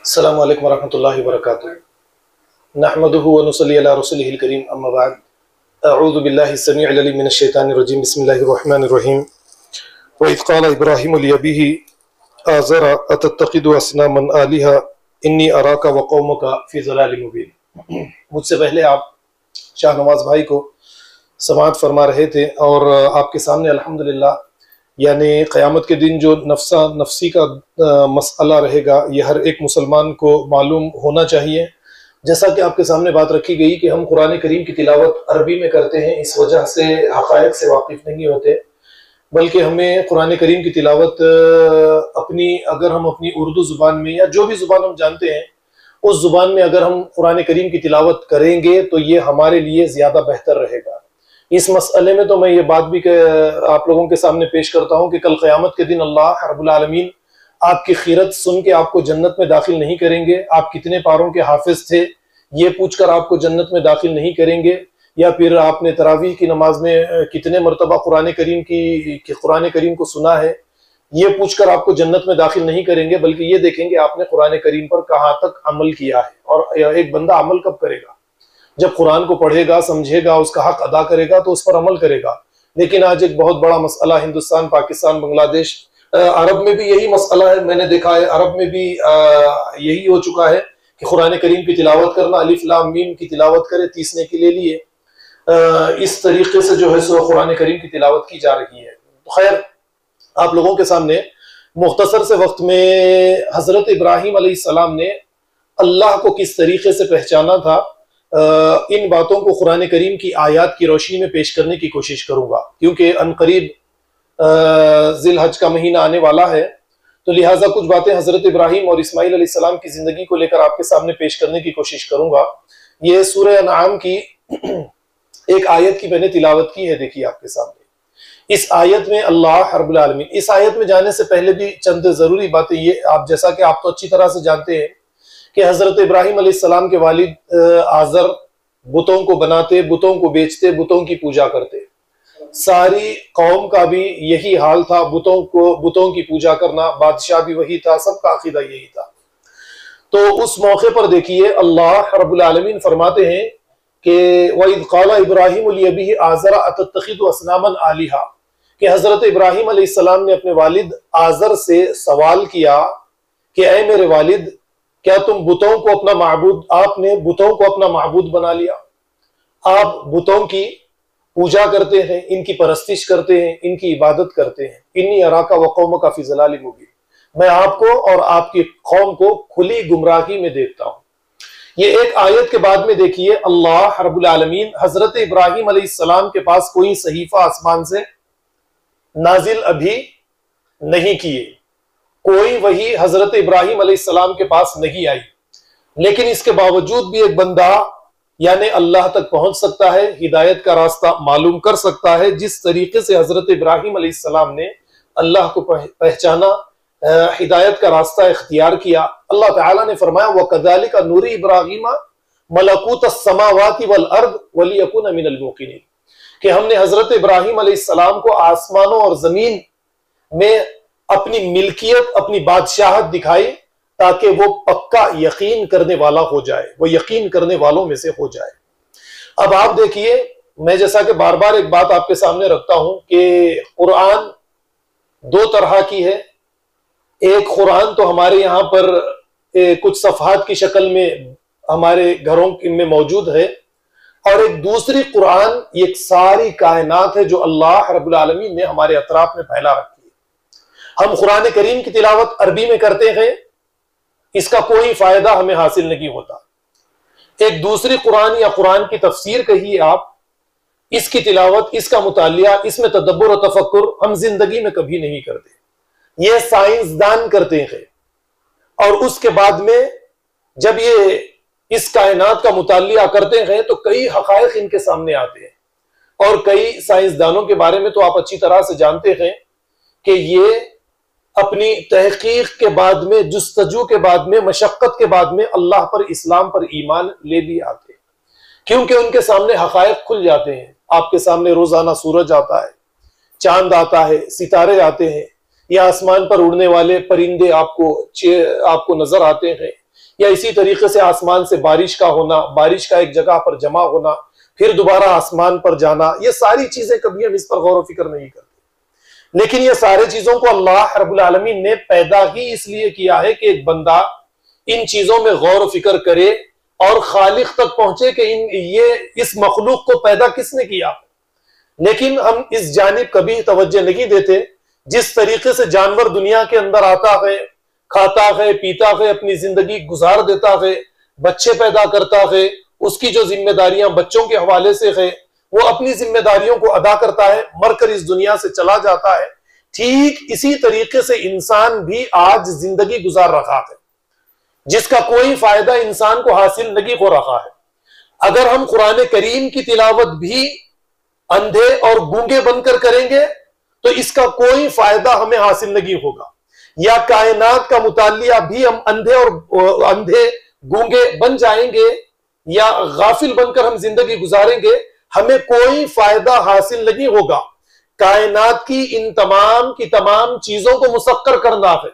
अस्सलामु अलैकुम वरहमतुल्लाहि वबरकातुहू। नहमदुहु व नुसल्ली अला रसूलिहिल करीम, अम्मा बाद। अऊज़ु बिल्लाहि समीइल अलीम मिनश शैतानिर रजीम। बिस्मिल्लाहिर रहमानिर रहीम। व इज़ क़ाला इब्राहीमु लिअबीहि आज़रा अतत्तख़िज़ु असनामन आलिहा इन्नी अराका व क़ौमका फ़ी ज़लालिम मुबीन। मुझसे पहले आप शाहनवाज भाई को समाअत फरमा रहे थे और आपके सामने अल्हम्दुलिल्लाह यानी क़यामत के दिन जो नफ्सा नफसी का मसला रहेगा, ये हर एक मुसलमान को मालूम होना चाहिए। जैसा कि आपके सामने बात रखी गई कि हम कुरान करीम की तिलावत अरबी में करते हैं, इस वजह से हक़ाइक़ से वाकिफ़ नहीं होते, बल्कि हमें कुरान करीम की तिलावत अगर हम अपनी उर्दू ज़ुबान में या जो भी ज़ुबान हम जानते हैं उस ज़ुबान में अगर हम कुरान करीम की तिलावत करेंगे तो ये हमारे लिए ज़्यादा बेहतर रहेगा। इस मसले में तो मैं ये बात भी आप लोगों के सामने पेश करता हूँ कि कल क़यामत के दिन अल्लाह रब्बुल आलमीन आपकी खीरत सुन के आपको जन्नत में दाखिल नहीं करेंगे। आप कितने पारों के हाफिज थे ये पूछकर आपको जन्नत में दाखिल नहीं करेंगे, या फिर आपने तरावीह की नमाज में कितने मरतबा कुरान करीम को सुना है ये पूछकर आपको जन्नत में दाखिल नहीं करेंगे, बल्कि ये देखेंगे आपने कुरान करीम पर कहाँ तक अमल किया है। और एक बंदा अमल कब करेगा? जब कुरान को पढ़ेगा, समझेगा, उसका हक अदा करेगा तो उस पर अमल करेगा। लेकिन आज एक बहुत बड़ा मसला हिंदुस्तान, पाकिस्तान, बांग्लादेश, अरब में भी यही मसला है। मैंने देखा है अरब में भी यही हो चुका है कि कुरान करीम की तिलावत करना, अलिफ लाम मीम की तिलावत करे तीसने के लिए इस तरीके से जो है सो कुरान करीम की तिलावत की जा रही है। तो खैर, आप लोगों के सामने मुख्तसर से वक्त में हजरत इब्राहीम अलैहिस्सलाम ने अल्लाह को किस तरीके से पहचाना था, इन बातों को कुरान करीम की आयत की रोशनी में पेश करने की कोशिश करूंगा, क्योंकि अनकरीब ज़िल हज का महीना आने वाला है। तो लिहाजा कुछ बातें हजरत इब्राहीम और इस्माइल अलैहिस्सलाम की जिंदगी को लेकर आपके सामने पेश करने की कोशिश करूंगा। ये सूरह अनआम की एक आयत की मैंने तिलावत की है, देखिए आपके सामने। इस आयत में अल्लाह रब्बुल आलमीन, इस आयत में जाने से पहले भी चंद जरूरी बातें, ये आप जैसा कि आप तो अच्छी तरह से जानते हैं कि हजरत इब्राहीम अलैहिस्सलाम के वालिद आज़र बुतों को बनाते, बुतों को बेचते, बुतों की पूजा करते। सारी कौम का भी यही हाल था, बुतों की पूजा करना, बादशाह भी वही था, सबका अकीदा यही था। तो उस मौके पर देखिए अल्लाह रब्बुल आलमीन फरमाते हैं कि वइज़ क़ाला इब्राहीम लिअबीहि आज़रा अतत्तख़िज़ु असनामन आलिहा, कि हजरत इब्राहीम अलैहिस्सलाम ने अपने वालिद आज़र से सवाल किया कि ऐ मेरे वालिद, क्या तुम बुतों को अपना माबूद, आपने बुतों को अपना माबूद बना लिया? आप बुतों की पूजा करते हैं, इनकी परस्तिश करते हैं, इनकी इबादत करते हैं। इन्नी अराका व क़ौमका फ़ी ज़लालिम मुबीन, मैं आपको और आपकी कौम को खुली गुमराही में देखता हूं। ये एक आयत के बाद में देखिए अल्लाह रब्बुल आलमीन हजरत इब्राहीम अलैहिस्सलाम के पास कोई सहीफा आसमान से नाजिल अभी नहीं किए, कोई वही हजरत इब्राहीम अलैहिस्सलाम के पास नहीं आई, लेकिन इसके बावजूद भी एक बंदा यानी अल्लाह तक पहुंच सकता है, हिदायत का रास्ता मालूम कर सकता है। जिस तरीके से हजरत इब्राहीम अलैहिस्सलाम ने अल्लाह को पहचाना, हिदायत का रास्ता इख्तियार किया, अल्लाह ताला ने फरमाया वकज़ालिका नूरी इब्राहीमा मलकूतस समावाति वल अर्द वलियकुन मिनल मूक़िनीन, कि हमने हजरत इब्राहीम अलैहिस्सलाम को आसमानों और जमीन में अपनी मिल्कियत, अपनी बादशाहत दिखाई ताकि वो पक्का यकीन करने वाला हो जाए, वो यकीन करने वालों में से हो जाए। अब आप देखिए, मैं जैसा कि बार बार एक बात आपके सामने रखता हूं कि कुरान दो तरह की है। एक कुरान तो हमारे यहाँ पर कुछ सफ़हात की शक्ल में हमारे घरों में मौजूद है, और एक दूसरी कुरान एक सारी कायनात है जो अल्लाह रब्बुल आलमीन ने हमारे अतराफ में फैला रखी है। हम कुरान करीम की तिलावत अरबी में करते हैं, इसका कोई फायदा हमें हासिल नहीं होता। एक दूसरी कुरान या कुरान की तफसीर कहिए आप, इसकी तिलावत, इसका मुतालिया, इसमें तदब्बुर और तफक्कुर हम जिंदगी में कभी नहीं करते। ये साइंसदान करते हैं, और उसके बाद में जब ये इस कायनात का मुतालिया करते हैं तो कई हक़ाइक़ इनके सामने आते हैं, और कई साइंसदानों के बारे में तो आप अच्छी तरह से जानते हैं कि ये अपनी तहकीक के बाद में, जुस्तजू के बाद में, मशक्कत के बाद में अल्लाह पर, इस्लाम पर ईमान ले भी आते हैं, क्योंकि उनके सामने हक़ाइक़ खुल जाते हैं। आपके सामने रोजाना सूरज आता है, चांद आता है, सितारे आते हैं, या आसमान पर उड़ने वाले परिंदे आपको नजर आते हैं, या इसी तरीके से आसमान से बारिश का होना, बारिश का एक जगह पर जमा होना, फिर दोबारा आसमान पर जाना, ये सारी चीजें कभी हम इस पर गौर फिक्र नहीं करते। लेकिन ये सारे चीजों को अल्लाह रब्बुल आलमीन ने पैदा ही इसलिए किया है कि एक बंदा इन चीजों में गौर फिक्र करे और खालिक तक पहुंचे कि ये इस मखलूक को पैदा किसने किया। लेकिन हम इस जानिब कभी तवज्जो नहीं देते। जिस तरीके से जानवर दुनिया के अंदर आता है, खाता है, पीता है, अपनी जिंदगी गुजार देता है, बच्चे पैदा करता है, उसकी जो जिम्मेदारियां बच्चों के हवाले से है वो अपनी जिम्मेदारियों को अदा करता है, मरकर इस दुनिया से चला जाता है। ठीक इसी तरीके से इंसान भी आज जिंदगी गुजार रहा है जिसका कोई फायदा इंसान को हासिल नहीं हो रहा है। अगर हम कुरान करीम की तिलावत भी अंधे और गूंगे बनकर करेंगे तो इसका कोई फायदा हमें हासिल नहीं होगा, या कायनात का मुतालिया भी हम अंधे गूंगे बन जाएंगे या गाफिल बनकर हम जिंदगी गुजारेंगे, हमें कोई फायदा हासिल नहीं होगा। कायनात की इन तमाम की तमाम चीजों को मुसक्कर करना है,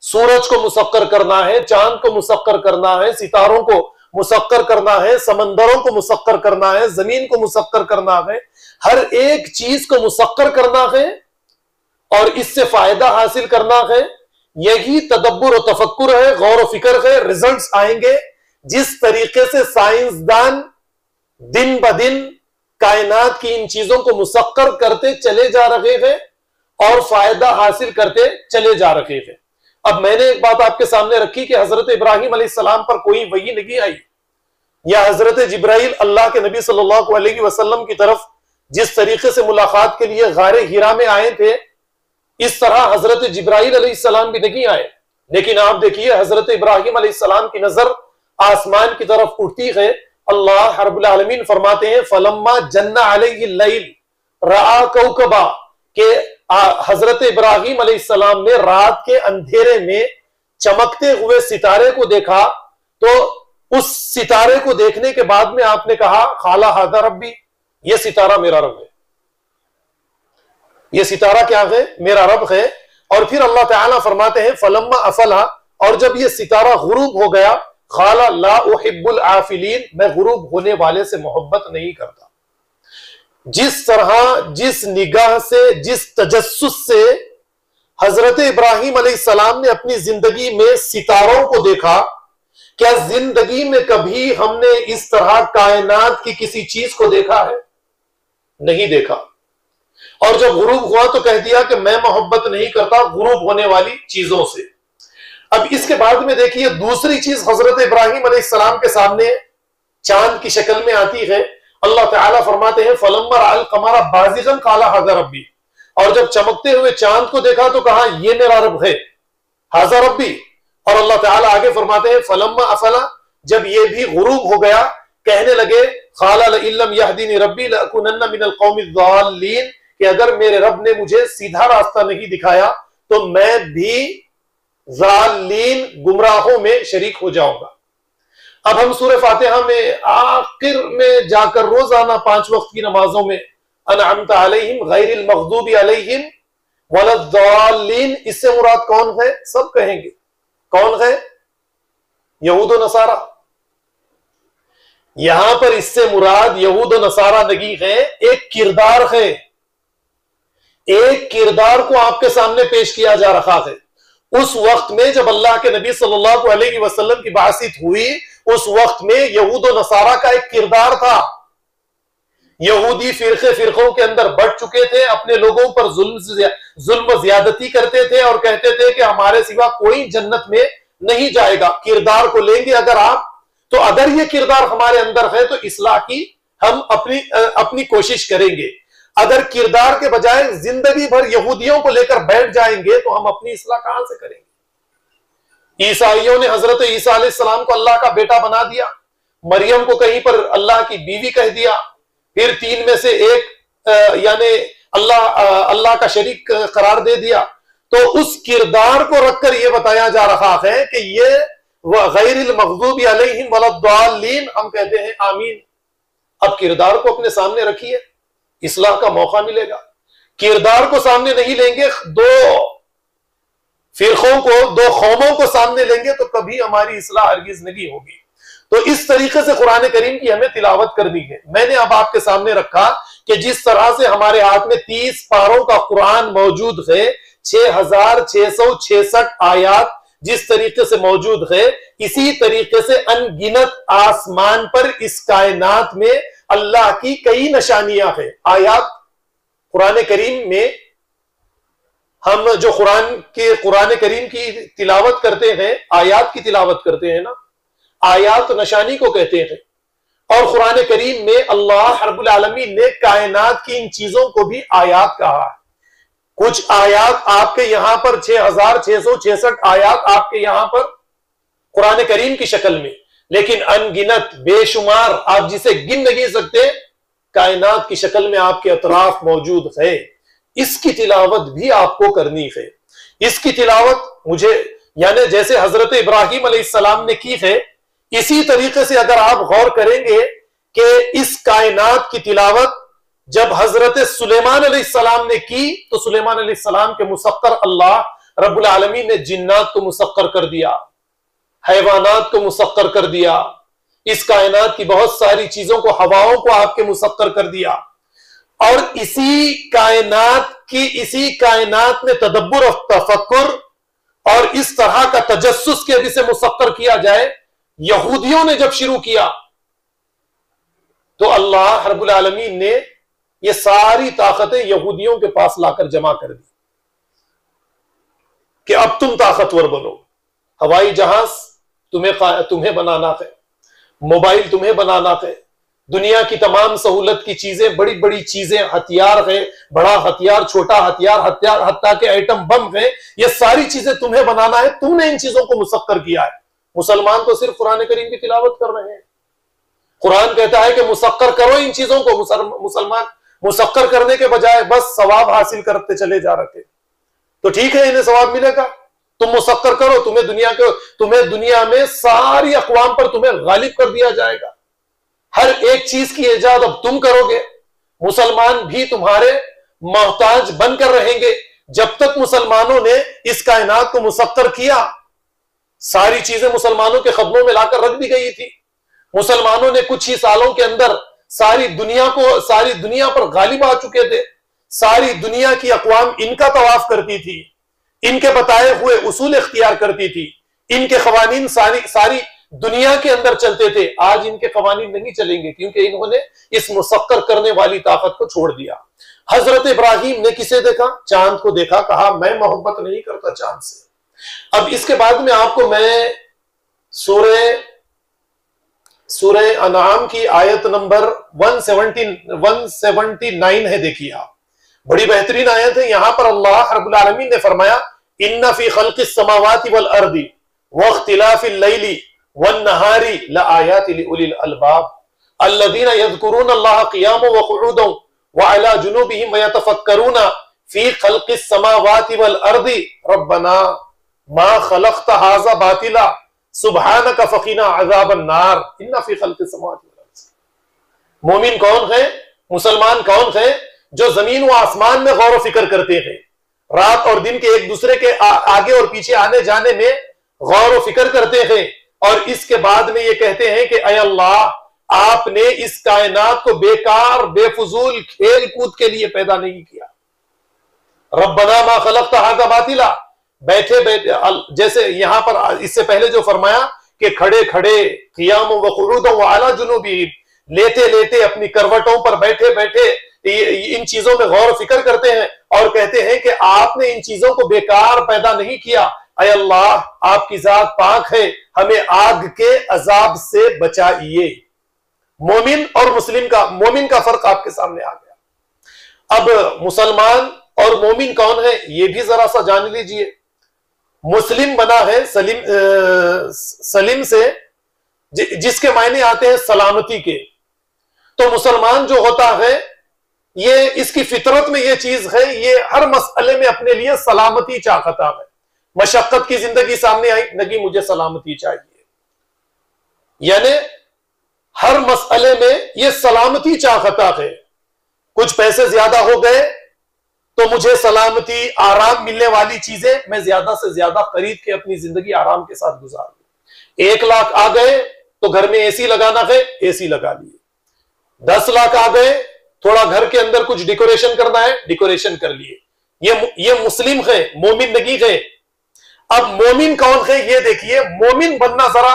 सूरज को मुसक्कर करना है, चांद को मुसक्कर करना है, सितारों को मुसक्कर करना है, समंदरों को मुसक्कर करना है, जमीन को मुसक्कर करना है, हर एक चीज को मुसक्कर करना है और इससे फायदा हासिल करना है। यही तदब्बुर और तफक्कुर है, गौर फिक्र है। रिजल्ट्स आएंगे जिस तरीके से साइंसदान दिन ब दिन कायनात की इन चीजों को मुसक्कर करते चले जा रहे हैं और फायदा हासिल करते चले जा रहे हैं। अब मैंने एक बात आपके सामने रखी कि हजरत इब्राहिम अलैहिस्सलाम पर कोई वही नहीं आई, या हजरत जिब्राइल अल्लाह के नबी सल्लल्लाहु अलैहि वसल्लम की तरफ जिस तरीके से मुलाकात के लिए गारे हिरा में आए थे, इस तरह हजरत जिब्राइल अलैहिस्सलाम भी नहीं आए। लेकिन आप देखिए हजरत इब्राहिम अलैहिस्सलाम की नजर आसमान की तरफ उठती है। अल्लाह रब्बुल आलमीन फरमाते हैं फलम्मा जन्ना अलैहि लैल रआ कौकबा, के हजरत इब्राहिम अलैहिस्सलाम ने रात के अंधेरे में चमकते हुए सितारे को देखा, तो उस सितारे को देखने के बाद में आपने कहा खाला हादा रब्बी, ये सितारा मेरा रब है, ये सितारा क्या है, मेरा रब है। और फिर अल्लाह ताला फरमाते हैं फलम्मा अफला, और जब ये सितारा गुरूब हो गया, खाला ला उहिब्बुल आफिलीन, मैं गुरूब होने वाले से मोहब्बत नहीं करता। जिस तरह, जिस निगाह से, जिस तजस्सुस से हजरत इब्राहिम अलैहिस्सलाम ने अपनी जिंदगी में सितारों को देखा, क्या जिंदगी में कभी हमने इस तरह कायनात की किसी चीज को देखा है? नहीं देखा। और जब गुरूब हुआ तो कह दिया कि मैं मोहब्बत नहीं करता गुरूब होने वाली चीजों से। अब इसके बाद में देखिए दूसरी चीज हजरत इब्राहिम अलैहिस्सलाम के सामने चांद की शक्ल में आती है। अल्लाह ताला फरमाते हैं फलम्मा रअल कमरा बाज़िगन क़ाला हाज़ा रब्बी, और जब चमकते हुए चांद को देखा तो कहा ये मेरा रब है, हाज़ा रब्बी। और अल्लाह ताला आगे फरमाते हैं फलम्मा अफला, जब ये भी गुरूब हो गया, कहने लगे क़ाला लइल्लम यहदीनी रब्बी लअकुनन्ना मिनल क़ौमिज़ ज़ालिन, कि अगर मेरे रब ने मुझे सीधा रास्ता नहीं दिखाया तो मैं भी ज़ालिन गुमराहों में शरीक हो जाऊंगा। अब हम सूरह फातिहा में आखिर में जाकर रोजाना 5 वक्त की नमाजों में अनअमता अलैहिम गैरिल मग़दूबी अलैहिम वलद्दालिन, इससे मुराद कौन है? सब कहेंगे कौन है? यहूद व नसारा। यहां पर इससे मुराद यहूद व नसारा नहीं है, एक किरदार है। एक किरदार को आपके सामने पेश किया जा रहा है। उस वक्त में जब अल्लाह के नबी सल्लल्लाहु अलैहि वसल्लम की बासित हुई, उस वक्त में यहूद व नसारा का एक किरदार था। यहूदी फिरकों के अंदर बढ़ चुके थे, अपने लोगों पर जुल्म ज्यादती करते थे और कहते थे कि हमारे सिवा कोई जन्नत में नहीं जाएगा। किरदार को लेंगे अगर आप, तो अगर ये किरदार हमारे अंदर है तो इस्लाह की हम अपनी कोशिश करेंगे। अगर किरदार के बजाय जिंदगी भर यहूदियों को लेकर बैठ जाएंगे तो हम अपनी इस्लाह कहां से करेंगे? ईसाइयों ने हजरत ईसा अलैहिस्सलाम को अल्लाह का बेटा बना दिया, मरियम को कहीं पर अल्लाह की बीवी कह दिया, फिर 3 में से एक यानी अल्लाह का शरीक करार दे दिया। तो उस किरदार को रखकर यह बताया जा रहा है कि ये गैरिल मग़दूबी अलैहिम वलद्दालिन, हम कहते हैं आमीन। अब किरदार को अपने सामने रखिए, इस्लाह का मौका मिलेगा। किरदार को सामने नहीं लेंगे, 2 फिरकों को, दो कौमों को सामने लेंगे तो कभी हमारी इस्लाह हरगिज नहीं होगी। तो इस तरीके से कुरान करीम की हमें तिलावत करनी है। मैंने अब आपके सामने रखा कि जिस तरह से हमारे हाथ में 30 पारों का कुरान मौजूद है, 6666 आयात जिस तरीके से मौजूद है, इसी तरीके से अनगिनत आसमान पर इस कायनात में अल्लाह की कई निशानियां हैं। आयात कुरान करीम में, हम जो कुरान करीम की तिलावत करते हैं, आयात की तिलावत करते हैं ना, आयात निशानी को कहते हैं। और कुरान करीम में अल्लाह रब्बुल आलमीन ने कायनात की इन चीजों को भी आयात कहा है। कुछ आयात आपके यहां पर 6666 आयात आपके यहां पर कुरान करीम की शक्ल में, लेकिन अनगिनत बेशुमार, आप जिसे गिन नहीं सकते, कायनात की शक्ल में आपके अतराफ मौजूद है। इसकी तिलावत भी आपको करनी है। इसकी तिलावत मुझे, यानी जैसे हजरत इब्राहिम अलैहिस्सलाम ने की है, इसी तरीके से अगर आप गौर करेंगे कि इस कायनात की तिलावत जब हजरत सुलेमान अलैहिस्सलाम ने की, तो सुलेमान अलैहिस्सलाम के मुसक्कर अल्लाह रब्बुल आलमीन ने जिन्नात को मुसक्कर कर दिया, हैवानात को मुसक्कर कर दिया, इस कायनात की बहुत सारी चीजों को, हवाओं को आपके मुसक्कर कर दिया। और इसी कायनात में तदब्बुर और तफक्कुर और इस तरह का तजस्सुस के भी से मुसक्कर किया जाए, यहूदियों ने जब शुरू किया तो अल्लाह रब्बुल आलमीन ने ये सारी ताकतें यहूदियों के पास लाकर जमा कर दी कि अब तुम ताकतवर बनो। हवाई जहाज तुम्हें बनाना है, मोबाइल तुम्हें बनाना है, दुनिया की तमाम सहूलत की चीजें, बड़ी बड़ी चीजें, हथियार है, बड़ा हथियार, छोटा हथियार, हत्या के आइटम बम है, ये सारी चीजें तुम्हें बनाना है। तुमने इन चीजों को मुसक्कर किया है। मुसलमान तो सिर्फ कुरान करीम की तिलावत कर रहे हैं। कुरान कहता है कि मुसक्कर करो इन चीजों को। मुसलमान मुसक्कर करने के बजाय बस सवाब हासिल करते चले जा रहे थे। तो ठीक है, इन्हें सवाब मिलेगा, तुम मुसक्कर करो, तुम्हें दुनिया में सारी अक़वाम पर तुम्हें गालिब कर दिया जाएगा। हर एक चीज की इजाद अब तुम करोगे। मुसलमान भी तुम्हारे मोहताज बनकर रहेंगे। जब तक मुसलमानों ने इस कायनात को मुसक्कर किया, सारी चीजें मुसलमानों के कदमों में लाकर रख दी गई थी। मुसलमानों ने कुछ ही सालों के अंदर सारी दुनिया पर गालिब आ चुके थे। सारी दुनिया की अक़वाम इनका तवाफ करती थी, इनके बताए हुए उसूल इख्तियार करती थी, इनके क़वानीन सारी दुनिया के अंदर चलते थे। आज इनके क़वानीन नहीं चलेंगे, क्योंकि इन्होंने इस मुसक्कर करने वाली ताकत को छोड़ दिया। हजरत इब्राहिम ने किसे देखा? चांद को देखा, कहा मैं मोहब्बत नहीं करता चांद से। अब इसके बाद में आपको मैं सूरह अनाम की आयत नंबर 179 है, देखिए आप, बड़ी बेहतरीन आयत है। यहां पर अल्लाह रब्बुल आलमीन ने फरमाया, इन्ना फी खल्क़िस समावाति वल अर्दी वख्तिलाफिल लैली वन नहारी लआयातिन लिउलिल अलबाब अल्लज़ीना यज़कुरूनल्लाह क़ियामन व क़ुऊदन व अला जुनूबिहिम व यतफ़क्करूना फी खल्क़िस समावाति वल अर्दी रब्बना मा खलक़्ता हाज़ा बातिला सुब्हानका फ़क़िना अज़ाबन नार इन्ना फी खल्क़िस समावाति वल अर्द। मोमिन कौन है? मुसलमान कौन है? जो जमीन व आसमान में गौर फिक्र करते हैं, रात और दिन के एक दूसरे के आगे और पीछे आने जाने में गौर फिक्र करते हैं, और इसके बाद में ये कहते हैं कि अय अल्लाह, आपने इस कायनात को बेकार बेफजूल खेल कूद के लिए पैदा नहीं किया। रब्बना मा खलक़्ता हाज़ा बातिला, बैठे बैठे, जैसे यहां पर इससे पहले जो फरमाया कि खड़े खड़े, क़ियाम व क़ुऊदन व अला जुनूबिहिम, लेटे लेटे, अपनी करवटों पर बैठे बैठे इन चीजों में गौर फिक्र करते हैं और कहते हैं कि आपने इन चीजों को बेकार पैदा नहीं किया। अय अल्लाह, आपकी जात पाक है, हमें आग के अजाब से बचाइए। मोमिन और मोमिन का फर्क आपके सामने आ गया। अब मुसलमान और मोमिन कौन है, ये भी जरा सा जान लीजिए। मुस्लिम बना है सलीम से, जिसके मायने आते हैं सलामती के। तो मुसलमान जो होता है, ये इसकी फितरत में ये चीज है, ये हर मसले में अपने लिए सलामती चाहता है। मशक्कत की जिंदगी सामने आई, नगी मुझे सलामती चाहिए, यानी हर मसले में ये सलामती चाहता है। कुछ पैसे ज्यादा हो गए तो मुझे सलामती, आराम मिलने वाली चीजें मैं ज्यादा से ज्यादा खरीद के अपनी जिंदगी आराम के साथ गुजार लूं। 1 लाख आ गए तो घर में एसी लगाना है, एसी लगा लिए। 10 लाख आ गए, थोड़ा घर के अंदर कुछ डेकोरेशन करना है, डेकोरेशन कर लिए। ये मुस्लिम है, मोमिन नहीं है। अब मोमिन कौन है ये देखिए। मोमिन बनना जरा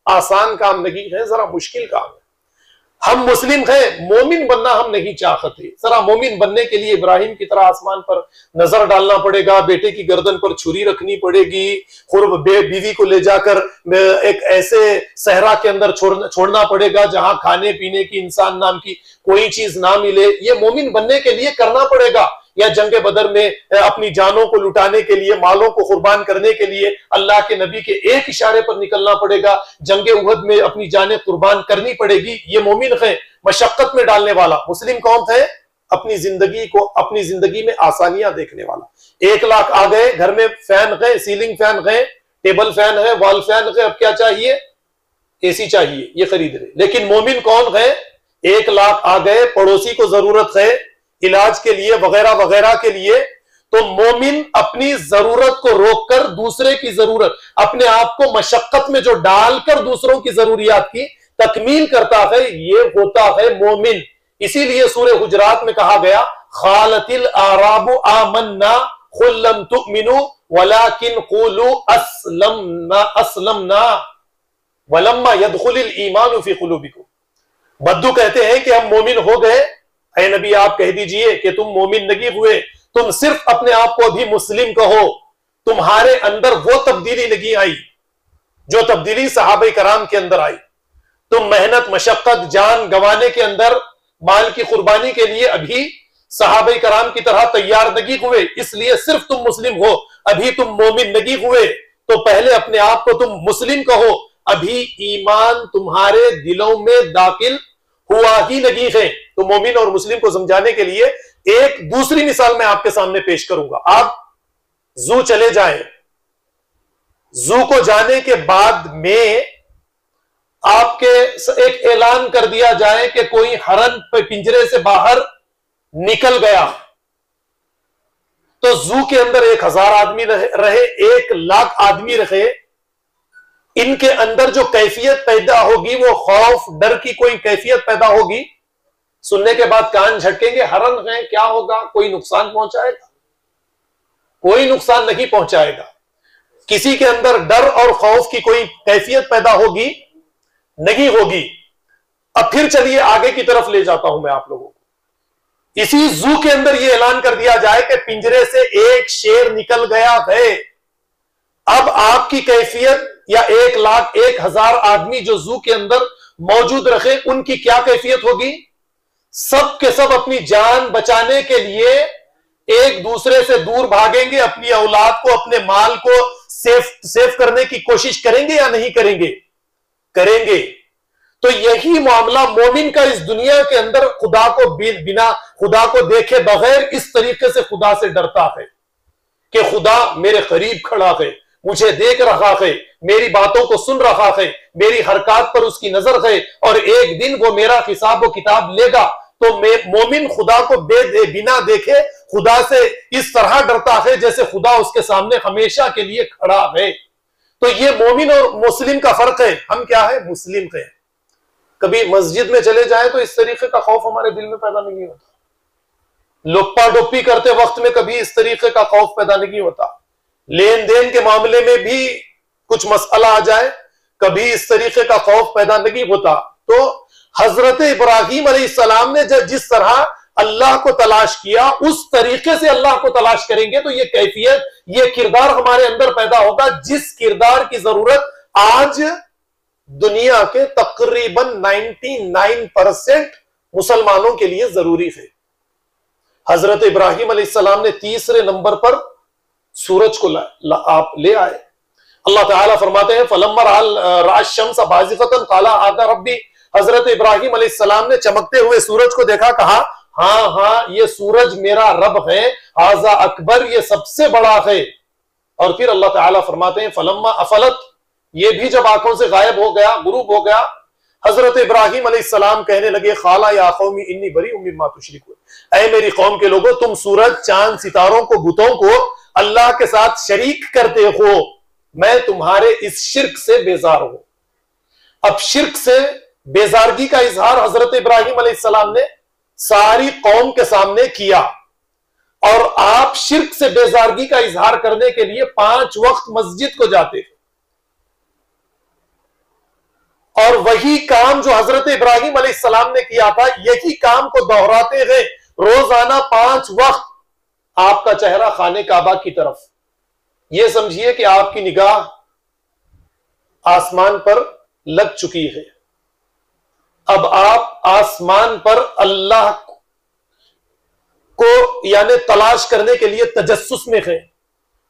आसान काम नहीं है, जरा मुश्किल काम है। हम मुस्लिम हैं, मोमिन बनना हम नहीं चाहते। जरा मोमिन बनने के लिए इब्राहिम की तरह आसमान पर नजर डालना पड़ेगा, बेटे की गर्दन पर छुरी रखनी पड़ेगी, खुर्ब बीवी को ले जाकर एक ऐसे सहरा के अंदर छोड़ना पड़ेगा जहां खाने पीने की, इंसान नाम की कोई चीज ना मिले। ये मोमिन बनने के लिए करना पड़ेगा। या जंग बदर में अपनी जानों को लुटाने के लिए, मालों को कुर्बान करने के लिए अल्लाह के नबी के एक इशारे पर निकलना पड़ेगा। जंग उहद में अपनी जानें कुर्बान करनी पड़ेगी। ये मोमिन है, मशक्कत में डालने वाला। मुस्लिम कौन है? अपनी जिंदगी में आसानियां देखने वाला। 1 लाख आ गए, घर में फैन है, सीलिंग फैन है, टेबल फैन है, वॉल फैन है, अब क्या चाहिए? एसी चाहिए, ये खरीद रहे। लेकिन मोमिन कौन है? 1 लाख आ गए, पड़ोसी को जरूरत है इलाज के लिए, वगैरह वगैरह के लिए, तो मोमिन अपनी जरूरत को रोककर दूसरे की जरूरत, अपने आप को मशक्कत में जो डालकर दूसरों की जरूरियात की तकमील करता है, ये होता है मोमिन। इसीलिए सूरह हुजरात में कहा गया, खालतिल आराबु आमन्ना कुल लम तुमिनु वलाकिन कुलू अस्लमना वलम्मा यदखुलिल ईमानु फी कुलूबिकुम। बद्दू कहते हैं कि हम मोमिन हो गए। ऐ नबी आप कह दीजिए कि तुम मोमिन नहीं हुए, तुम सिर्फ अपने आप को अभी मुस्लिम कहो। तुम्हारे अंदर वो तब्दीली नहीं आई जो तब्दीली सहाबे कराम के अंदर आई। तुम मेहनत, मशक्कत, जान गंवाने के अंदर, माल की कुर्बानी के लिए अभी सहाबे कराम की तरह तैयार नहीं हुए, इसलिए सिर्फ तुम मुस्लिम हो, अभी तुम मोमिन नहीं हुए। तो पहले अपने आप को तुम मुस्लिम कहो, अभी ईमान तुम्हारे दिलों में दाखिल हुआ ही नहीं है। तो मोमिन और मुस्लिम को समझाने के लिए एक दूसरी मिसाल मैं आपके सामने पेश करूंगा। आप जू चले जाएं, जू को जाने के बाद में आपके एक ऐलान कर दिया जाए कि कोई हरन पिंजरे से बाहर निकल गया, तो जू के अंदर 1000 आदमी रहे, 1 लाख आदमी रहे, इनके अंदर जो कैफियत पैदा होगी वो खौफ, डर की कोई कैफियत पैदा होगी। सुनने के बाद कान झटकेंगे, हरन है, क्या होगा, कोई नुकसान पहुंचाएगा? कोई नुकसान नहीं पहुंचाएगा। किसी के अंदर डर और खौफ की कोई कैफियत पैदा होगी? नहीं होगी। अब फिर चलिए आगे की तरफ ले जाता हूं मैं आप लोगों को। इसी जू के अंदर यह ऐलान कर दिया जाए कि पिंजरे से एक शेर निकल गया है। अब आपकी कैफियत, या 1 लाख 1000 आदमी जो जू के अंदर मौजूद रखे, उनकी क्या कैफियत होगी? सब के सब अपनी जान बचाने के लिए एक दूसरे से दूर भागेंगे, अपनी औलाद को, अपने माल को सेफ करने की कोशिश करेंगे या नहीं करेंगे? करेंगे। तो यही मामला मोमिन का इस दुनिया के अंदर खुदा को बिना खुदा को देखे बगैर इस तरीके से खुदा से डरता है कि खुदा मेरे करीब खड़ा है, मुझे देख रहा है, मेरी बातों को सुन रहा है, मेरी हरकत पर उसकी नजर है, और एक दिन वो मेरा हिसाब व किताब लेगा। तो मोमिन खुदा को बिना देखे खुदा से इस तरह डरता है जैसे खुदा उसके सामने हमेशा के लिए खड़ा है। तो ये मोमिन और मुस्लिम का फर्क है। हम क्या है? मुस्लिम है। कभी मस्जिद में चले जाए तो इस तरीके का खौफ हमारे दिल में पैदा नहीं होता। लुप्पा डुप्पी करते वक्त में कभी इस तरीके का खौफ पैदा नहीं होता। लेन देन के मामले में भी कुछ मसला आ जाए, कभी इस तरीके का खौफ पैदा नहीं होता। तो हजरत इब्राहिम अलैहिस्सलाम ने जिस तरह अल्लाह को तलाश किया, उस तरीके से अल्लाह को तलाश करेंगे तो ये कैफियत, ये किरदार हमारे अंदर पैदा होगा, जिस किरदार की जरूरत आज दुनिया के तकरीबन 99% मुसलमानों के लिए जरूरी है। हजरत इब्राहिम अलैहिस्सलाम ने 3रे नंबर पर सूरज को आप ले आए। अल्लाह ताला फरमाते हैं, फलम्मा रअा शम्स बाज़िगतन क़ाला हाज़ा रब्बी। हजरत इब्राहिम अलैहिस्सलाम ने चमकते हुए सूरज को देखा, कहा हाँ ये सूरज मेरा रब है, हाज़ा अकबर, ये सबसे बड़ा है। और फिर अल्लाह ताला फरमाते हैं, फलम्मा अफलत, ये भी जब आंखों से गायब हो गया, गुरूब हो गया, हजरत इब्राहिम अलैहिस्सलाम कहने लगे, खाला या कौमी इन्नी बरीउम मिम्मा तुशरिकून, ऐ मेरी कौम के लोगों, तुम सूरज चांद सितारों को, बुतों को अल्लाह के साथ शरीक करते हो, मैं तुम्हारे इस शिर्क से बेजार हूं। अब शिर्क से बेजारगी का इजहार हजरत इब्राहिम अलैहिस्सलाम ने सारी कौम के सामने किया, और आप शिर्क से बेजारगी का इजहार करने के लिए 5 वक्त मस्जिद को जाते हैं, और वही काम जो हजरत इब्राहिम अलैहिस्सलाम ने किया था, यही काम को दोहराते गए रोजाना 5 वक्त। आपका चेहरा खाने काबा की तरफ, यह समझिए कि आपकी निगाह आसमान पर लग चुकी है। अब आप आसमान पर अल्लाह को यानी तलाश करने के लिए तजस्सुस में हैं,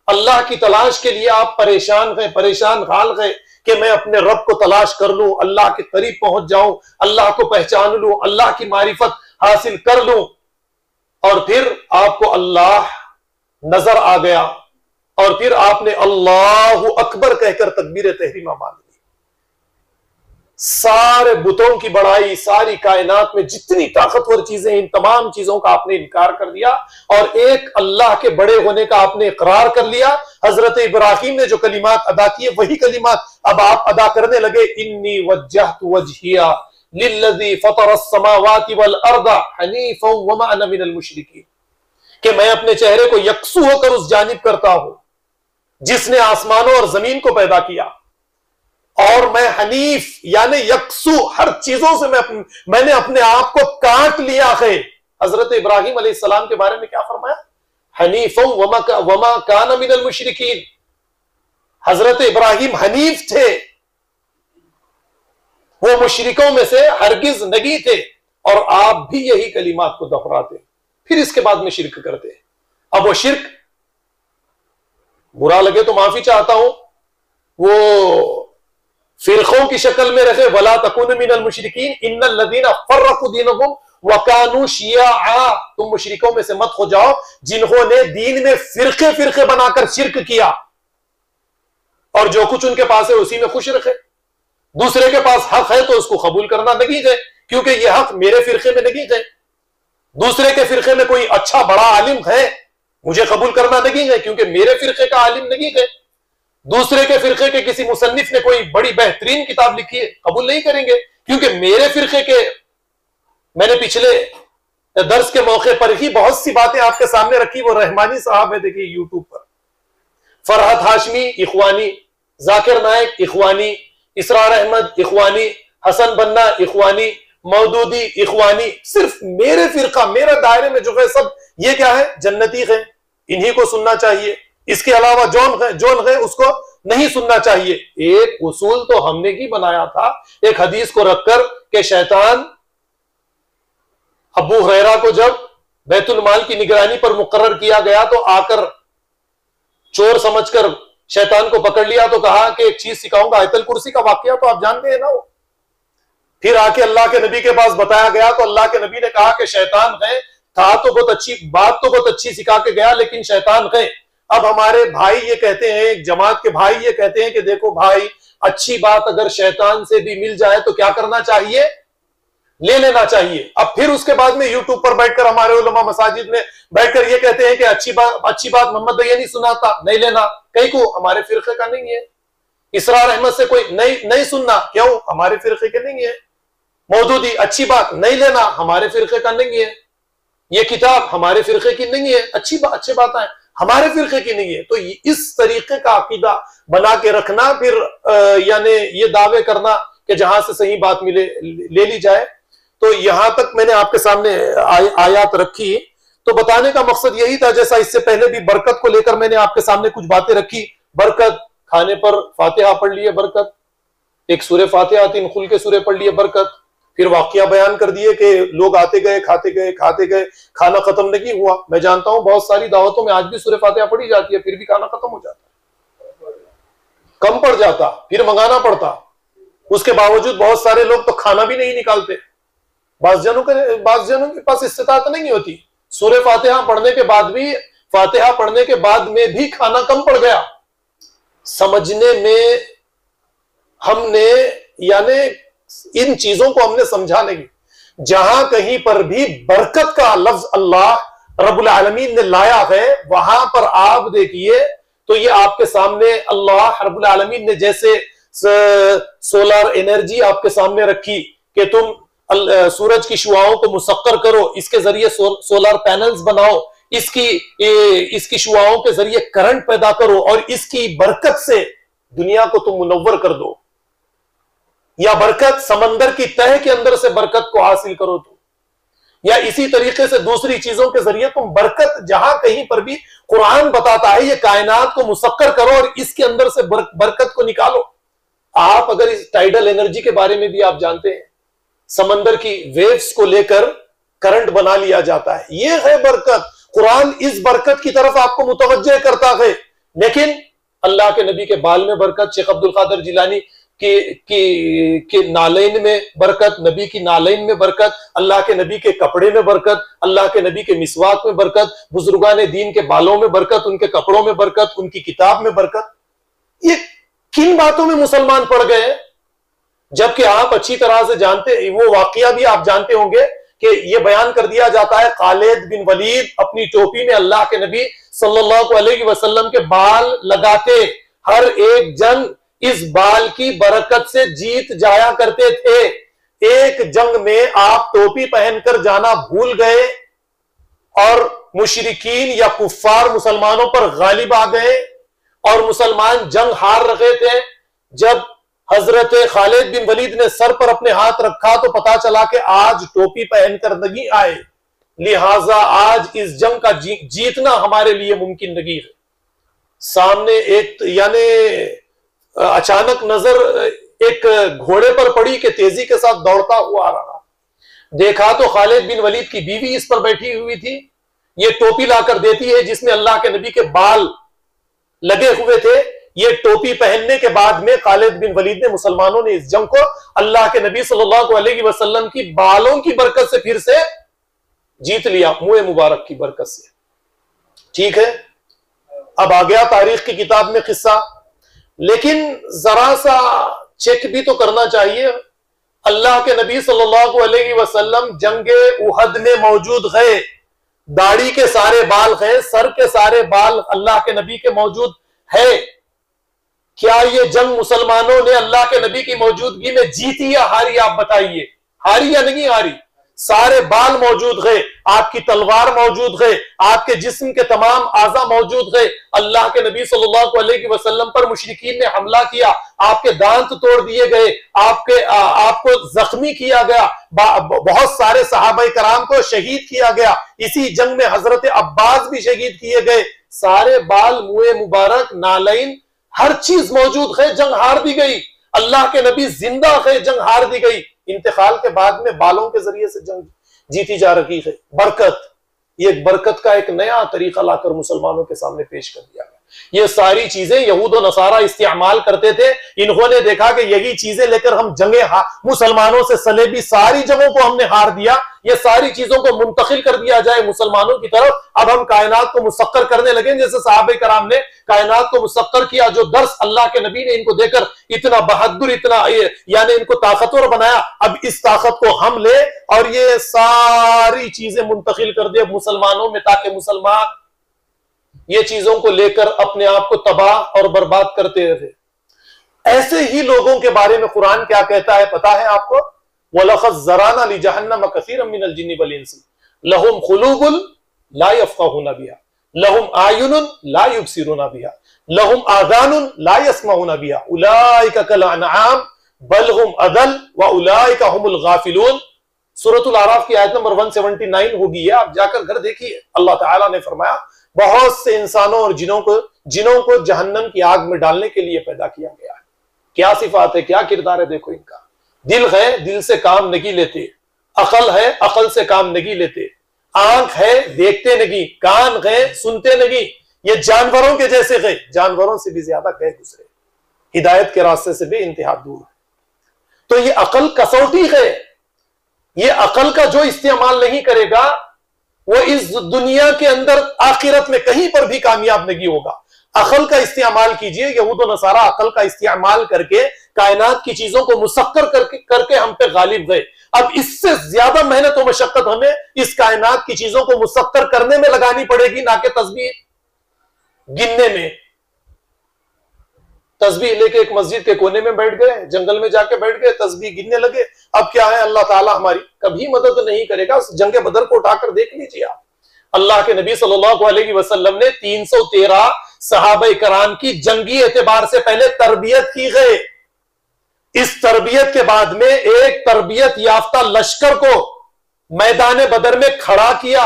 अल्लाह की तलाश के लिए आप परेशान हैं, परेशान हाल हैं कि मैं अपने रब को तलाश कर लूं, अल्लाह के करीब पहुंच जाऊं, अल्लाह को पहचान लूं, अल्लाह की मारिफत हासिल कर लूं। और फिर आपको अल्लाह नजर आ गया, और फिर आपने अल्लाहु अकबर कहकर तकबीर तहरीमा मान ली। सारे बुतों की बड़ाई, सारी कायनात में जितनी ताकतवर चीजें, इन तमाम चीजों का आपने इनकार कर दिया, और एक अल्लाह के बड़े होने का आपने इकरार कर लिया। हजरत इब्राहिम ने जो कलिमात अदा किए, वही कलिमात अब आप अदा करने लगे। इन्नी वज्जहतु वजहिया लिल्लज़ी फ़तरस्समावाति वल अर्दा हनीफ़न वमा अना मिनल मुशरिकीन, कि मैं अपने चेहरे को यकसू होकर उस जानिब करता हूं जिसने आसमानों और जमीन को पैदा किया, और मैं हनीफ यानी यकसू हर चीजों से मैंने अपने आप को काट लिया है। हजरत इब्राहिम अलैहिस्सलाम के बारे में क्या फरमाया? हनीफन वमा काना मिनल मुशरिकीन। हजरत इब्राहिम हनीफ थे, वो मुशरिकों में से हरगिज नहीं थे, और आप भी यही कलिमात को दोहराते, फिर इसके बाद में शिर्क करते। अब वो शिर्क, बुरा लगे तो माफी चाहता हूं, वो फिरकों की शक्ल में रखे, वला तकुन मिनल मुशरिकीन इन्नल लदीना फर्रकू दीनहुम व कानू शिया, तुम मुशरिकों में से मत हो जाओ जिन्होंने दीन में फिरके फिरके बनाकर शिर्क किया, और जो कुछ उनके पास है उसी में खुश रखे। दूसरे के पास हक है तो उसको कबूल करना नहीं है, क्योंकि यह हक मेरे फिरके में नहीं है। दूसरे के फिरके में कोई अच्छा बड़ा आलिम है, मुझे कबूल करना नहीं है, क्योंकि मेरे फिरके का आलिम नहीं है। दूसरे के फिरके के किसी मुसन्निफ ने कोई बड़ी बेहतरीन किताब लिखी है, कबूल नहीं करेंगे, क्योंकि मेरे फिरके के, मैंने पिछले दर्स के मौके पर ही बहुत सी बातें आपके सामने रखी। वो रहमानी साहब है, देखिए यूट्यूब पर, फरहत हाशमी इखवानी, जाकिर नायक इखवानी, इसरार अहमद इखवानी, हसन बन्ना इखवानी, मौदूदी इखवानी, सिर्फ मेरे फिरका, मेरे दायरे में जो है सब ये क्या है, जन्नती है, इन्हीं को सुनना चाहिए, इसके अलावा जौन है उसको नहीं सुनना चाहिए। एक उसूल तो हमने ही बनाया था, एक हदीस को रखकर कि शैतान अबू हुरैरा को जब बैतुल माल की निगरानी पर मुकर्रर किया गया तो आकर चोर समझकर शैतान को पकड़ लिया, तो कहा कि एक चीज सिखाऊंगा, आयतल कुर्सी का वाकया तो आप जानते हैं ना। वो फिर आके अल्लाह के नबी के पास बताया गया, तो अल्लाह के नबी ने कहा कि शैतान है, था तो बहुत अच्छी बात, तो बहुत अच्छी सिखा के गया, लेकिन शैतान है। अब हमारे भाई ये कहते हैं, एक जमात के भाई ये कहते हैं कि देखो भाई, अच्छी बात अगर शैतान से भी मिल जाए तो क्या करना चाहिए, ले लेना चाहिए। अब फिर उसके बाद में यूट्यूब पर बैठकर हमारे उलमा मसाजिद में बैठकर ये कहते हैं कि अच्छी बात मोहम्मद ये नहीं सुनाता, नहीं लेना, कहीं को हमारे फिरके का नहीं है। इसरार अहमद से कोई नहीं सुनना, क्यों, हमारे फिरके के नहीं है। मौदूदी, अच्छी बात नहीं लेना, हमारे फिरके का नहीं है। ये किताब हमारे फिरके की नहीं है, अच्छी बात है, हमारे फिरके की नहीं है। तो इस तरीके का अकीदा बना के रखना, फिर यानी ये दावे करना कि जहां से सही बात मिले ले ली जाए। तो यहां तक मैंने आपके सामने आयात रखी, तो बताने का मकसद यही था, जैसा इससे पहले भी बरकत को लेकर मैंने आपके सामने कुछ बातें रखी। बरकत, खाने पर फातिहा पढ़ लिए बरकत, एक सूरे फातिहा 3 खुल के सूरे पढ़ लिए बरकत, फिर वाकया बयान कर दिए कि लोग आते गए खाते गए, खाना खत्म नहीं हुआ। मैं जानता हूं बहुत सारी दावतों में आज भी सूरे फातिहा पढ़ी जाती है, फिर भी खाना खत्म हो जाता, कम पड़ जाता, फिर मंगाना पड़ता। उसके बावजूद बहुत सारे लोग तो खाना भी नहीं निकालते। बास जनों के पास इस्तिताअत नहीं होती, सूरे फातिहा पढ़ने के बाद भी, फातिहा पढ़ने के बाद में भी खाना कम पड़ गया। समझने में हमने यानी इन चीजों को हमने समझा नहीं। जहां कहीं पर भी बरकत का लफ्ज अल्लाह रब्बुल आलमीन ने लाया है, वहां पर आप देखिए तो ये आपके सामने अल्लाह रब्बुल आलमीन ने जैसे सोलर एनर्जी आपके सामने रखी कि तुम सूरज की शुआओं को मुसक्कर करो, इसके जरिए सोलर पैनल्स बनाओ, इसकी शुआओं के जरिए करंट पैदा करो और इसकी बरकत से दुनिया को तुम मुनव्वर कर दो, या बरकत समंदर की तह के अंदर से बरकत को हासिल करो तुम, या इसी तरीके से दूसरी चीजों के जरिए तुम बरकत, जहां कहीं पर भी कुरान बताता है ये कायनात को मुसक्कर करो और इसके अंदर से बरकत को निकालो। आप अगर इस टाइडल एनर्जी के बारे में भी आप जानते हैं, समंदर की वेव्स को लेकर करंट बना लिया जाता है, यह है बरकत। कुरान इस बरकत की तरफ आपको मुतवज्जे करता है। लेकिन अल्लाह के नबी के बाल में बरकत, शेख अब्दुल कादिर जिलानी की नालैन में बरकत, नबी की नालैन में बरकत, अल्लाह के नबी के कपड़े में बरकत, अल्लाह के नबी के मिसवाक में बरकत, बुजुर्गान दीन के बालों में बरकत, उनके कपड़ों में बरकत, उनकी किताब में बरकत। ये किन बातों में मुसलमान पड़ गए हैं? जबकि आप अच्छी तरह से जानते, वो वाकया भी आप जानते होंगे कि ये बयान कर दिया जाता है खालिद बिन वलीद अपनी टोपी में अल्लाह के नबी सल्लल्लाहु अलैहि वसल्लम के बाल लगाते, हर एक जंग इस बाल की बरकत से जीत जाया करते थे। एक जंग में आप टोपी पहनकर जाना भूल गए और मुशरिकीन या कुफ्फार मुसलमानों पर गालिब आ गए और मुसलमान जंग हार रहे थे। जब हजरत खालिद बिन वलीद ने सर पर अपने हाथ रखा तो पता चला कि आज टोपी पहनकर नहीं आए, लिहाजा आज इस जंग का जीतना हमारे लिए मुमकिन नहीं है। सामने एक यानी अचानक नजर एक घोड़े पर पड़ी कि तेजी के साथ दौड़ता हुआ आ रहा, देखा तो खालिद बिन वलीद की बीवी इस पर बैठी हुई थी। ये टोपी लाकर देती है जिसमें अल्लाह के नबी के बाल लगे हुए थे। ये टोपी पहनने के बाद में खालिद बिन वलीद ने, मुसलमानों ने इस जंग को अल्लाह के नबी सल्लल्लाहु अलैहि वसल्लम की बालों की बरकत से फिर से जीत लिया, मुंह मुबारक की बरकत से। ठीक है, अब आ गया तारीख की किताब में किस्सा, लेकिन जरा सा चेक भी तो करना चाहिए। अल्लाह के नबी सल्लल्लाहु अलैहि वसल्लम जंगे उहद में मौजूद है, दाढ़ी के सारे बाल है, सर के सारे बाल अल्लाह के नबी के मौजूद है। क्या ये जंग मुसलमानों ने अल्लाह के नबी की मौजूदगी में जीती या हारी? आप बताइए, हारी या नहीं हारी? सारे बाल मौजूद है, आपकी तलवार मौजूद है, आपके जिस्म के तमाम आज़ा मौजूद है। अल्लाह के नबी सल्लल्लाहु अलैहि वसल्लम पर मुशरिकीन ने हमला किया, आपके दांत तोड़ दिए गए, आपको जख्मी किया गया, बहुत सारे सहाबा कराम को शहीद किया गया। इसी जंग में हजरत अब्बास भी शहीद किए गए। सारे बाल, मुंह मुबारक, नालैन, हर चीज मौजूद है। जंग हार दी गई, अल्लाह के नबी जिंदा है, जंग हार दी गई। इंतकाल के बाद में बालों के जरिए से जंग जीती जा रही है। बरकत, ये बरकत का एक नया तरीका लाकर मुसलमानों के सामने पेश कर दिया गया। ये सारी चीजें यहूद और नसारा इस्तेमाल करते थे। इन्होंने देखा कि यही चीजें लेकर हम जंगे मुसलमानों से सलेबी सारी जंगों को हमने हार दिया, ये सारी चीजों को मुंतकिल कर दिया जाए मुसलमानों की तरफ। अब हम कायनात को मुसक्कर करने लगे, जैसे सहाबे कराम ने कायनात को मुसक्कर किया। जो दर्स अल्लाह के नबी ने इनको देकर इतना बहादुर, इतना यानी इनको ताकतवर बनाया, अब इस ताकत को हम ले और ये सारी चीजें मुंतकिल कर दे मुसलमानों में, ताकि मुसलमान ये चीजों को लेकर अपने आप को तबाह और बर्बाद करते रहे। ऐसे ही लोगों के बारे में कुरान क्या कहता है पता है आपको? वलक़द ज़राना लिजहन्नम कसीरम मिनल जिन्नि वल इंसी लहुम क़ुलूबुन ला यफ़क़हूना बिहा लहुम आयुनुन ला युबसिरूना बिहा लहुम आज़ानुन ला यस्मऊना बिहा उलाइका कल अनआम बल हुम अदल व उलाइका हुमुल गाफिलून। सूरतुल आराफ की आयत नंबर 179 होगी, है आप जाकर घर देखिए। अल्लाह ताला ने फरमाया बहुत से इंसानों और जिनों को जहन्नम की आग में डालने के लिए पैदा किया गया है। क्या सिफात है, क्या किरदार है, देखो इनका। दिल है, दिल से काम नहीं लेते। अकल है, अकल से काम नहीं लेते। आंख है, देखते नहीं। कान है, सुनते नहीं। ये जानवरों के जैसे है, जानवरों से भी ज्यादा कह गुजरे, हिदायत के रास्ते से भी इंतहा दूर है। तो ये अकल कसौटी है। ये अकल का जो इस्तेमाल नहीं करेगा वो इस दुनिया के अंदर आखिरत में कहीं पर भी कामयाब नहीं होगा। अकल का इस्तेमाल कीजिए। यहूद और नसारा अकल का इस्तेमाल करके कायनात की चीजों को मुसक्कर करके हम पे गालिब गए। अब इससे ज्यादा मेहनत और मशक्कत हमें इस कायनात की चीजों को मुसक्कर करने में लगानी पड़ेगी, ना कि तस्बीह गिनने में। तस्बीह लेके एक मस्जिद के कोने में बैठ गए, जंगल में जाके बैठ गए, तस्बीह गिनने लगे। अब क्या है, अल्लाह ताला हमारी कभी मदद नहीं करेगा। उस जंग बदर को उठाकर देख लीजिए आप। अल्लाह के नबी सल्लल्लाहु अलैहि वसल्लम ने 313 सहाबा कराम की जंगी एतबार से पहले तरबियत की गई। इस तरबियत के बाद में एक तरबियत याफ्ता लश्कर को मैदान बदर में खड़ा किया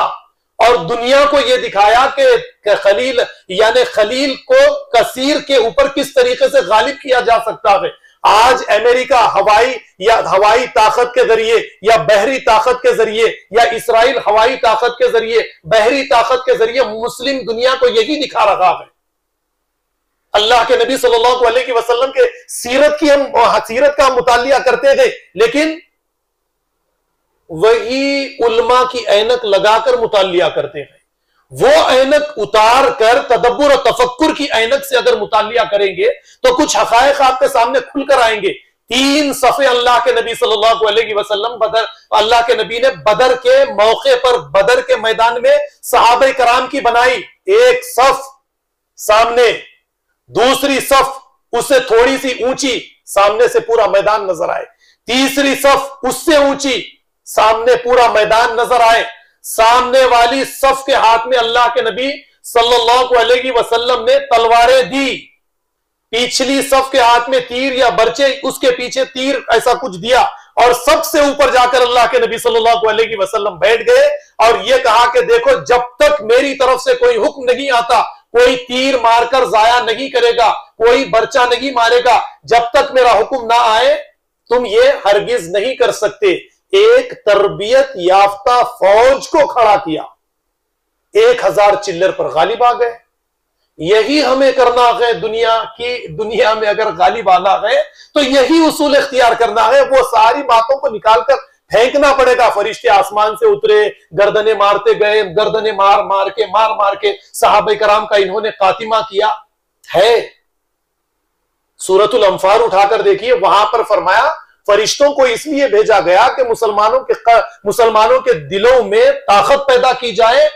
और दुनिया को यह दिखाया कि खलील यानी खलील को कसीर के ऊपर किस तरीके से गालिब किया जा सकता है। आज अमेरिका हवाई ताकत के जरिए या बहरी ताकत के जरिए या इसराइल हवाई ताकत के जरिए बहरी ताकत के जरिए मुस्लिम दुनिया को यही दिखा रहा है। अल्लाह के नबी सल्लल्लाहु अलैहि वसल्लम के सीरत का मुतालिया करते थे, लेकिन वही उल्मा की ऐनक लगाकर मुतालिया करते हैं। वो ऐनक उतार कर तदब्बुर और तफक्कुर की ऐनक से अगर मुतालिया करेंगे तो कुछ हकायक आपके सामने खुलकर आएंगे। 3 सफ़े अल्लाह के नबी सल्लल्लाहु अलैहि वसल्लम अल्लाह के नबी ने बदर के मौके पर बदर के मैदान में सहाबा कराम की बनाई। एक सफ सामने, दूसरी सफ उससे थोड़ी सी ऊंची, सामने से पूरा मैदान नजर आए। तीसरी सफ उससे ऊंची, सामने पूरा मैदान नजर आए। सामने वाली सफ के हाथ में अल्लाह के नबी सल्लल्लाहु अलैहि वसल्लम ने तलवारें दी, पिछली सफ के हाथ में तीर या बर्चे, उसके पीछे तीर, ऐसा कुछ दिया और सबसे ऊपर जाकर अल्लाह के नबी सल्लल्लाहु अलैहि वसल्लम बैठ गए और यह कहा कि देखो, जब तक मेरी तरफ से कोई हुक्म नहीं आता, कोई तीर मारकर जाया नहीं करेगा, कोई बर्चा नहीं मारेगा, जब तक मेरा हुक्म ना आए तुम ये हरगिज नहीं कर सकते। एक तरबियत याफ्ता फौज को खड़ा किया, 1000 चिल्लर पर गालिब आ गए। यही हमें करना है। दुनिया में अगर गालिब आना है तो यही उसूल इख्तियार करना है। वो सारी बातों को निकालकर फेंकना पड़ेगा। फरिश्ते आसमान से उतरे, गर्दने मारते गए, गर्दने मार मार के सहाबा कराम का इन्होंने खातिमा किया है। सूरतुल अंफाल उठाकर देखिए, वहां पर फरमाया फरिश्तों को इसलिए भेजा गया कि मुसलमानों के दिलों में ताकत पैदा की जाए।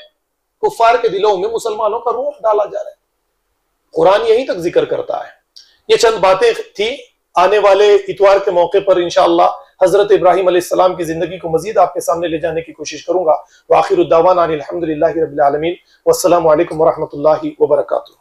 कुफार के दिलों में मुसलमानों का रूह डाला जा रहा है। कुरान यहीं तक जिक्र करता है। ये चंद बातें थी। आने वाले इतवार के मौके पर इंशाअल्लाह हजरत इब्राहिम अलैहिस्सलाम की जिंदगी को मजीद आपके सामने ले जाने की कोशिश करूंगा। व आखिरु दावाना अनिल हम्दुलिल्लाहि रब्बिल आलमीन। वस्सलामु अलैकुम व रहमतुल्लाहि व बरकातुहू।